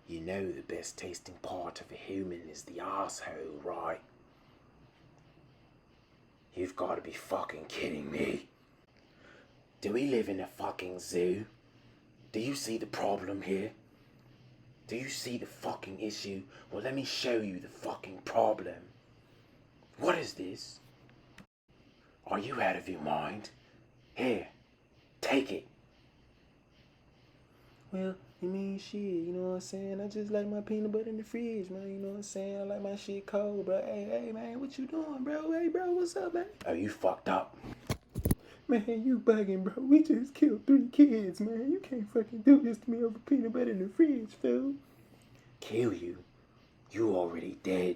You know the best tasting part of a human is the asshole, right? You've got to be fucking kidding me. Do we live in a fucking zoo? Do you see the problem here? Do you see the fucking issue? Well, let me show you the fucking problem. What is this? Are you out of your mind? Here, take it. Well, you mean shit, you know what I'm saying? I just like my peanut butter in the fridge, man, you know what I'm saying? I like my shit cold, bro. Hey, man, what you doing, bro? Hey, bro, what's up, man? Oh, you fucked up. Man, you bugging, bro. We just killed 3 kids, man. You can't fucking do this to me over peanut butter in the fridge, fool. Kill you? You already dead.